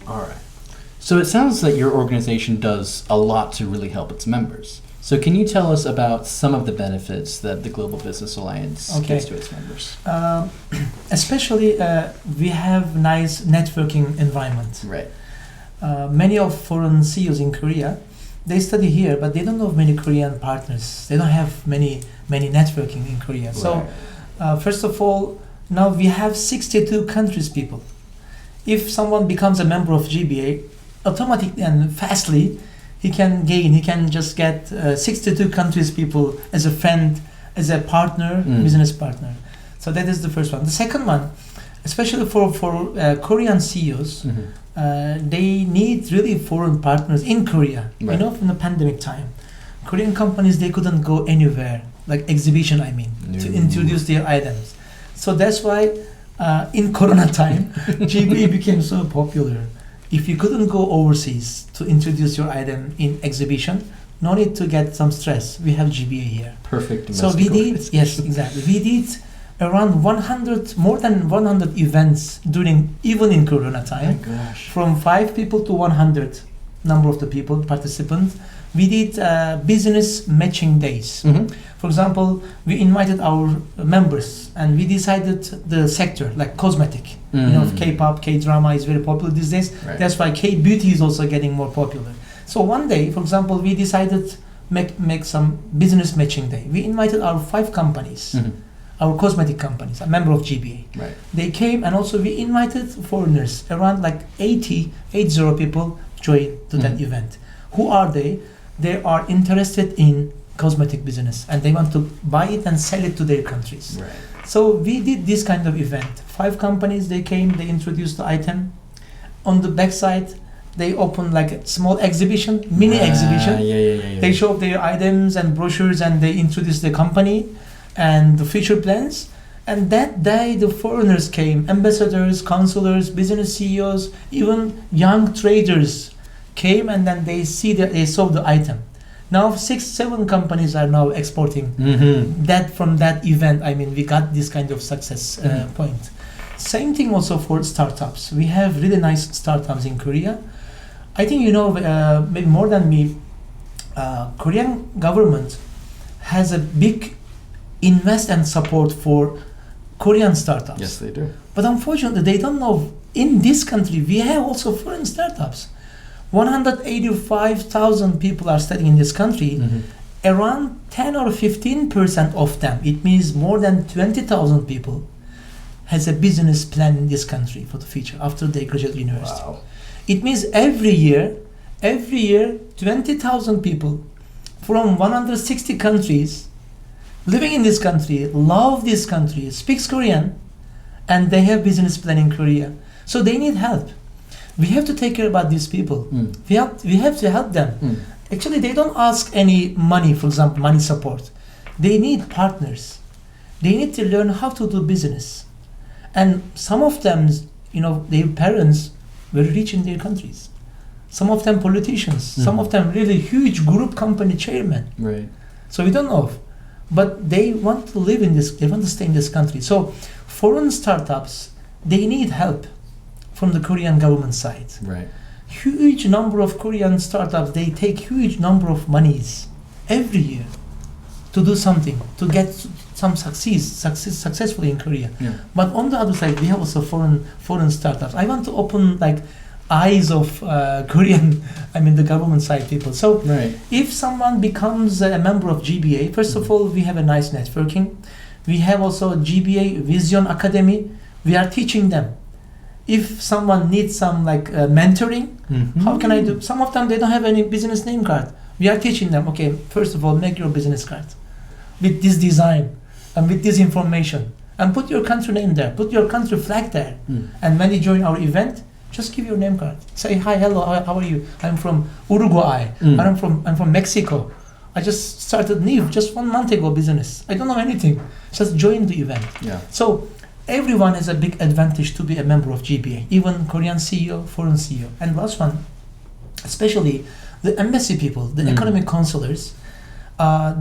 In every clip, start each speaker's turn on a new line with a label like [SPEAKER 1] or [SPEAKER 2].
[SPEAKER 1] All right. So it sounds like your organization does a lot to really help its members. So can you tell us about some of the benefits that the Global Business Alliance gives to its members?
[SPEAKER 2] Especially, we have nice networking environment.
[SPEAKER 1] Right.
[SPEAKER 2] Many of foreign CEOs in Korea, they study here, but they don't know many Korean partners. They don't have many networking in Korea.
[SPEAKER 1] Right.
[SPEAKER 2] So, first of all, now we have 62 countries people. If someone becomes a member of GBA, automatically and fastly, he can just get 62 countries people as a friend, as a partner, business partner. So that is the first one. The second one, especially for Korean CEOs, they need really foreign partners in Korea.
[SPEAKER 1] Right.
[SPEAKER 2] You know, from the pandemic time, Korean companies, they couldn't go anywhere, like exhibition, to introduce their items. So that's why in Corona time, GBA became so popular. If you couldn't go overseas to introduce your item in exhibition, no need to get some stress. We have GBA here.
[SPEAKER 1] Perfect.
[SPEAKER 2] So we did, yes, exactly. We did around more than 100 events even in Corona time.
[SPEAKER 1] Oh my gosh.
[SPEAKER 2] From 5 people to 100 number of the people, participants. We did business matching days. For example, we invited our members and we decided the sector, like cosmetic. You know, K-pop, K-drama is very popular these days.
[SPEAKER 1] Right.
[SPEAKER 2] That's why K-beauty is also getting more popular. So one day, for example, we decided make some business matching day. We invited our 5 companies, our cosmetic companies, a member of GBA.
[SPEAKER 1] Right.
[SPEAKER 2] They came, and also we invited foreigners, around like 80 people joined to that event. Who are they? They are interested in cosmetic business and they want to buy it and sell it to their countries.
[SPEAKER 1] Right.
[SPEAKER 2] So we did this kind of event. 5 companies, they came, they introduced the item. On the backside, they opened like a small exhibition, mini exhibition.
[SPEAKER 1] Yeah.
[SPEAKER 2] They showed their items and brochures and they introduced the company and the future plans. And that day the foreigners came, ambassadors, consulars, business CEOs, even young traders came, and then they saw the item. Now 6-7 companies are now exporting that from that event. I mean, we got this kind of success point. Same thing also for startups. We have really nice startups in Korea. I think, you know, maybe more than me, Korean government has a big invest and support for Korean startups.
[SPEAKER 1] Yes, they do.
[SPEAKER 2] But unfortunately, they don't know in this country we have also foreign startups. 185,000 people are studying in this country. Around 10 or 15% of them, it means more than 20,000 people, has a business plan in this country for the future after they graduate university.
[SPEAKER 1] Wow.
[SPEAKER 2] It means every year, 20,000 people from 160 countries living in this country, love this country, speaks Korean, and they have business plan in Korea. So they need help. We have to take care about these people. We have to help them. Actually, they don't ask any money, for example, money support. They need partners. They need to learn how to do business. And some of them, you know, their parents were rich in their countries. Some of them politicians. Some of them really huge group company chairmen.
[SPEAKER 1] Right.
[SPEAKER 2] So we don't know. But they want to live in this, they want to stay in this country. So foreign startups, they need help from the Korean government side.
[SPEAKER 1] Right.
[SPEAKER 2] Huge number of Korean startups, they take huge number of monies every year to do something, to get some successfully in Korea.
[SPEAKER 1] Yeah.
[SPEAKER 2] But on the other side, we have also foreign startups. I want to open like eyes of Korean, I mean the government side people. So
[SPEAKER 1] Right.
[SPEAKER 2] if someone becomes a member of GBA, first of all, we have a nice networking. We have also GBA Vision Academy. We are teaching them. If someone needs some like mentoring, how can I do? Some of them, they don't have any business name card. We are teaching them, okay, first of all, make your business card with this design and with this information, and put your country name there, put your country flag there. And when you join our event, just give your name card. Say, hi, hello, how are you? I'm from Uruguay. I'm from Mexico. I just started new, just 1 month ago business. I don't know anything. Just join the event.
[SPEAKER 1] Yeah.
[SPEAKER 2] So everyone has a big advantage to be a member of GBA, even Korean CEO, foreign CEO. And last one, especially the embassy people, the economic consulars,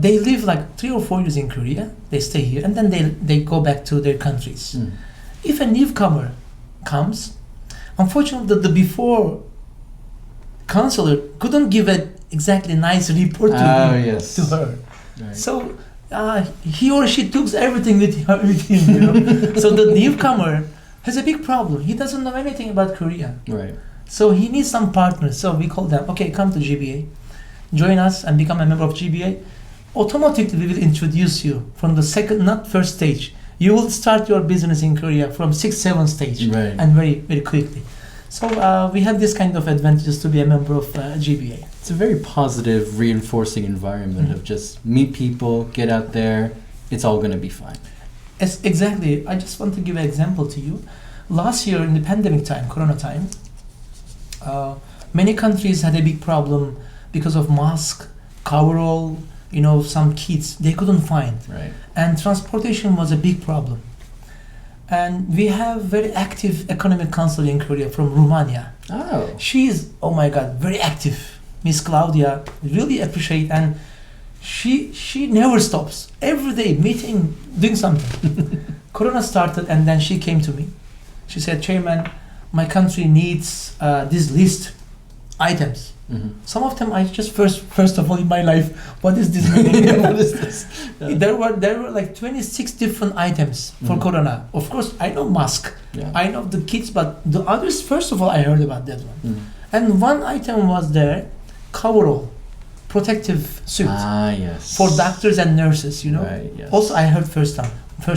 [SPEAKER 2] they live like 3 or 4 years in Korea, they stay here, and then they go back to their countries. If a newcomer comes, Unfortunately, the before counselor couldn't give a exactly nice report to her.
[SPEAKER 1] Right.
[SPEAKER 2] So he or she took everything with him. You know? So the newcomer has a big problem. He doesn't know anything about Korea.
[SPEAKER 1] Right.
[SPEAKER 2] So he needs some partners. So we call them, okay, come to GBA, join us and become a member of GBA. Automatically we will introduce you from the second, not first stage. You will start your business in Korea from 6th, 7th stage,
[SPEAKER 1] Right.
[SPEAKER 2] and very, very quickly. So we have this kind of advantages to be a member of GBA.
[SPEAKER 1] It's a very positive, reinforcing environment of just meet people, get out there, it's all going to be fine.
[SPEAKER 2] Yes, exactly. I just want to give an example to you. Last year in the pandemic time, Corona time, many countries had a big problem because of mask, coverall, you know, some kits they couldn't find.
[SPEAKER 1] Right.
[SPEAKER 2] And transportation was a big problem. And we have very active economic council in Korea from Romania.
[SPEAKER 1] Oh.
[SPEAKER 2] She is, oh my God, very active. Miss Claudia, really appreciate, and she never stops. Every day meeting, doing something. Corona started and then she came to me. She said, Chairman, my country needs this list items.
[SPEAKER 1] Mm-hmm.
[SPEAKER 2] Some of them I just first of all in my life, what is this meaning? What is this?
[SPEAKER 1] Yeah.
[SPEAKER 2] There were like 26 different items for
[SPEAKER 1] Mhm.
[SPEAKER 2] Corona. Of course, I know mask,
[SPEAKER 1] Yeah.
[SPEAKER 2] I know the kits, but the others, first of all, I heard about that one.
[SPEAKER 1] Mm.
[SPEAKER 2] And one item was there, coverall, protective suit
[SPEAKER 1] Yes.
[SPEAKER 2] for doctors and nurses, you know.
[SPEAKER 1] Right, yes.
[SPEAKER 2] Also, I heard first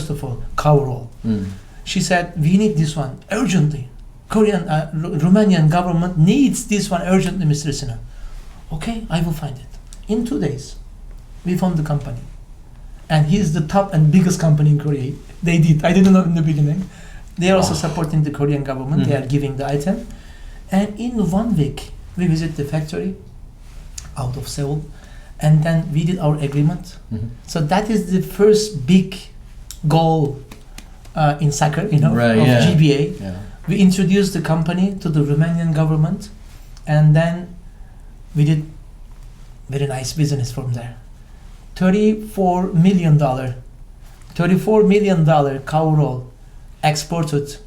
[SPEAKER 2] of all, coverall.
[SPEAKER 1] Mm.
[SPEAKER 2] She said, we need this one urgently. Romanian government needs this one urgently, Mr. Sinan. Okay, I will find it. In 2 days, we found the company. And he's the top and biggest company in Korea. They did. I didn't know in the beginning. They are also supporting the Korean government. They
[SPEAKER 1] Mhm.
[SPEAKER 2] are giving the item. And in 1 week, we visit the factory out of Seoul. And then we did our agreement.
[SPEAKER 1] Mhm.
[SPEAKER 2] So that is the first big goal in soccer, you know,
[SPEAKER 1] Right,
[SPEAKER 2] of
[SPEAKER 1] yeah.
[SPEAKER 2] GBA.
[SPEAKER 1] Yeah.
[SPEAKER 2] We introduced the company to the Romanian government, and then we did very nice business from there. $34 million coverall exported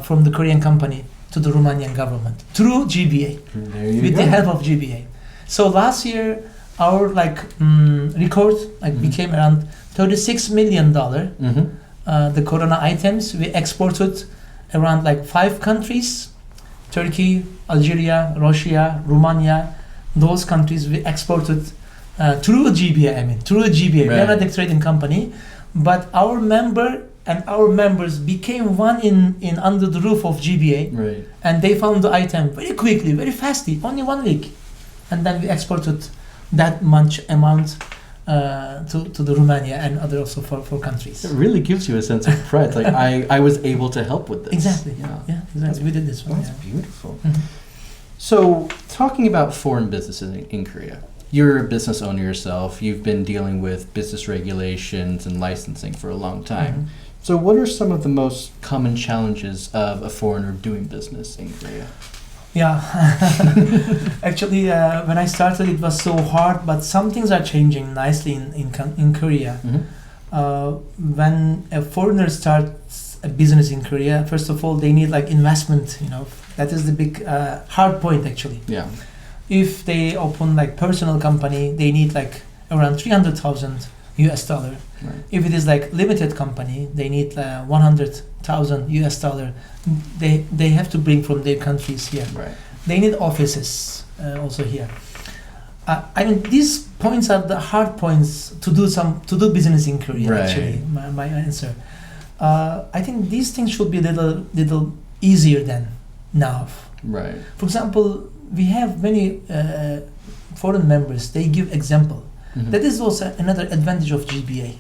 [SPEAKER 2] from the Korean company to the Romanian government through GBA,
[SPEAKER 1] There you
[SPEAKER 2] with
[SPEAKER 1] go.
[SPEAKER 2] the help of GBA. So last year, our record
[SPEAKER 1] Mhm.
[SPEAKER 2] became around $36 million.
[SPEAKER 1] Mhm.
[SPEAKER 2] The Corona items we exported around 5 countries: Turkey, Algeria, Russia, Romania. Those countries we exported through GBA. Through GBA. We are
[SPEAKER 1] Right.
[SPEAKER 2] not a trading company, but our member and our members became one in under the roof of GBA,
[SPEAKER 1] Right.
[SPEAKER 2] and they found the item very quickly, very fastly, only 1 week, and then we exported that much amount to the Romania and other also for countries.
[SPEAKER 1] It really gives you a sense of pride. Like I was able to help with this.
[SPEAKER 2] Exactly.
[SPEAKER 1] Yeah.
[SPEAKER 2] Yeah, exactly. We did this one.
[SPEAKER 1] That's
[SPEAKER 2] Yeah.
[SPEAKER 1] beautiful.
[SPEAKER 2] Mhm.
[SPEAKER 1] So, talking about foreign businesses in Korea, you're a business owner yourself. You've been dealing with business regulations and licensing for a long time.
[SPEAKER 2] Mhm.
[SPEAKER 1] So, what are some of the most common challenges of a foreigner doing business in Korea?
[SPEAKER 2] Yeah. Actually, when I started, it was so hard, but some things are changing nicely in Korea.
[SPEAKER 1] Mm-hmm.
[SPEAKER 2] When a foreigner starts a business in Korea, first of all, they need investment. You know, that is the big hard point actually.
[SPEAKER 1] Yeah.
[SPEAKER 2] If they open personal company, they need around $300,000.
[SPEAKER 1] Right.
[SPEAKER 2] If it is limited company, they need $100,000. They have to bring from their countries here.
[SPEAKER 1] Right.
[SPEAKER 2] They need offices also here. These points are the hard points to do business in Korea.
[SPEAKER 1] Right.
[SPEAKER 2] Actually, my answer. I think these things should be little easier than now.
[SPEAKER 1] Right.
[SPEAKER 2] For example, we have many foreign members. They give example.
[SPEAKER 1] Mhm.
[SPEAKER 2] That is also another advantage of GBA.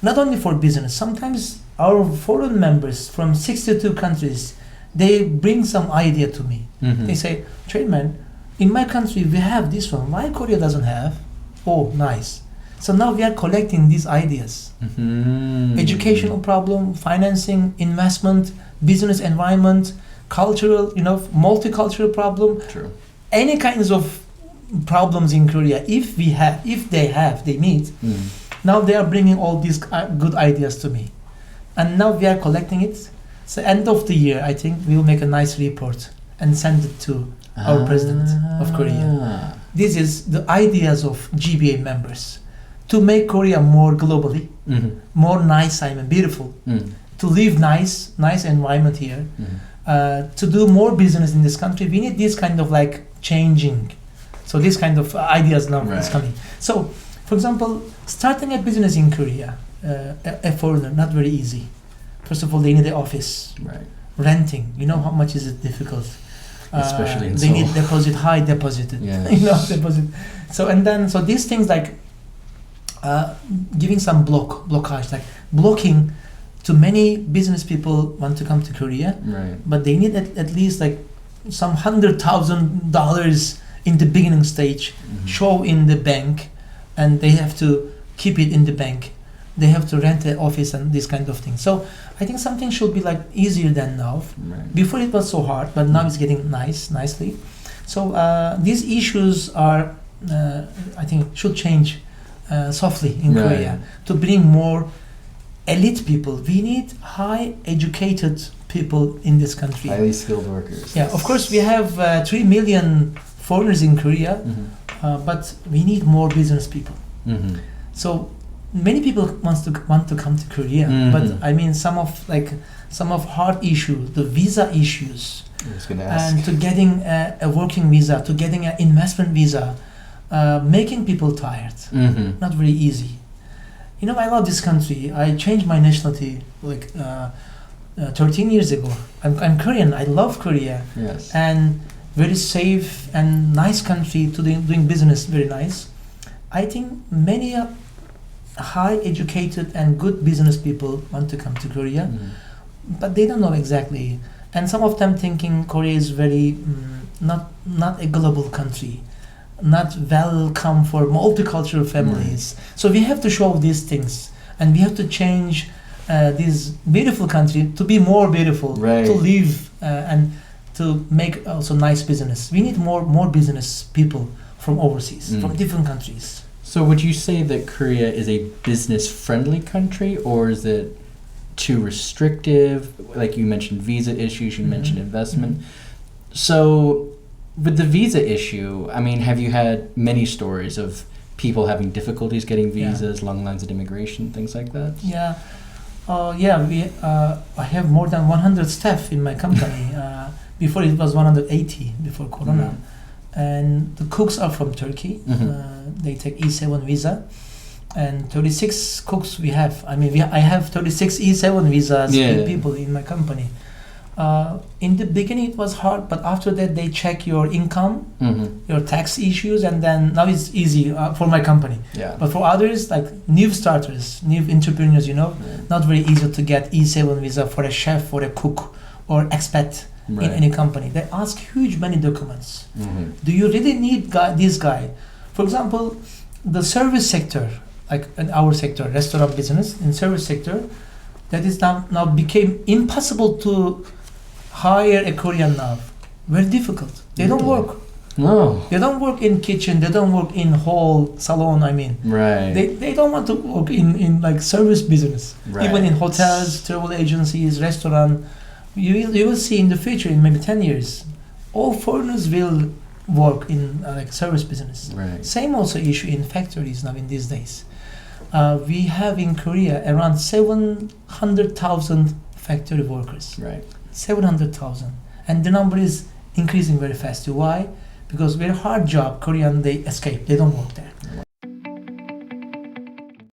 [SPEAKER 2] Not only for business. Sometimes our foreign members from 62 countries, they bring some idea to me.
[SPEAKER 1] Mhm.
[SPEAKER 2] They say, Chairman, in my country we have this one. Why Korea doesn't have? Oh, nice. So now we are collecting these ideas.
[SPEAKER 1] Mhm.
[SPEAKER 2] Educational problem, financing, investment, business environment, cultural, multicultural problem.
[SPEAKER 1] True.
[SPEAKER 2] Any kinds of problems in Korea, if they meet.
[SPEAKER 1] Mm.
[SPEAKER 2] Now they are bringing all these good ideas to me, and now we are collecting it. So end of the year, I think we will make a nice report and send it to our president of Korea. This is the ideas of GBA members to make Korea more globally, more nice, beautiful, to live nice environment here, to do more business in this country. We need this kind of like changing. So this kind of ideas now is coming. So, for example, starting a business in Korea, a foreigner, not very easy. First of all, they need an office. Renting, you know how much is it difficult?
[SPEAKER 1] Especially in
[SPEAKER 2] they
[SPEAKER 1] Seoul.
[SPEAKER 2] need deposit, high deposit.
[SPEAKER 1] Yes.
[SPEAKER 2] Deposit. So these things like giving some blockage, like blocking to many business people want to come to Korea, but they need at least like some $100,000 in the beginning stage, show in the bank, and they have to keep it in the bank. They have to rent an office and this kind of thing. So I think something should be like easier than now. Before it was so hard, but now it's getting nicely. So these issues are, I think, should change softly in Korea to bring more elite people. We need high educated people in this country.
[SPEAKER 1] Highly skilled workers.
[SPEAKER 2] Yeah, of course we have 3 million foreigners in Korea, but we need more business people. So many people want to come to Korea, but I mean some of hard issues, the visa issues, and to getting a working visa, to getting an investment visa, making people tired. Not very easy. You know, I love this country. I changed my nationality like 13 years ago. I'm Korean. I love Korea.
[SPEAKER 1] Yes.
[SPEAKER 2] And very safe and nice country to doing business. Very nice. I think many high educated and good business people want to come to Korea, but they don't know exactly. And some of them thinking Korea is very not a global country, not welcome for multicultural families. So we have to show these things, and we have to change this beautiful country to be more beautiful, to live and to make also nice business. We need more business people from overseas, from different countries.
[SPEAKER 1] So would you say that Korea is a business-friendly country, or is it too restrictive? Like you mentioned visa issues, you mentioned investment. So with the visa issue, I mean, have you had many stories of people having difficulties getting visas, long lines of immigration, things like that?
[SPEAKER 2] I have more than 100 staff in my company. Before it was 180 before Corona. And the cooks are from Turkey. They take E7 visa, and 36 cooks we have. I mean, I have 36 E7 visas people in my company. In the beginning it was hard, but after that they check your income, your tax issues, and then now it's easy for my company. But for others, like new starters, new entrepreneurs, not very easy to get E7 visa for a chef or a cook or expat. In any company, they ask huge many documents. Do you really need this guy? For example, the service sector, like in our sector, restaurant business, in service sector, that is now became impossible to hire a Korean now. Very difficult. They don't work.
[SPEAKER 1] No.
[SPEAKER 2] They don't work in kitchen. They don't work in hall, salon. I mean, they don't want to work in like service business. Even in hotels, travel agencies, restaurant. You will see in the future, in maybe 10 years, all foreigners will work in like service business. Same also issue in factories now in these days. We have in Korea around 700,000 factory workers. 700,000. And the number is increasing very fast. Why? Because very hard job, Korean, they escape. They don't work there.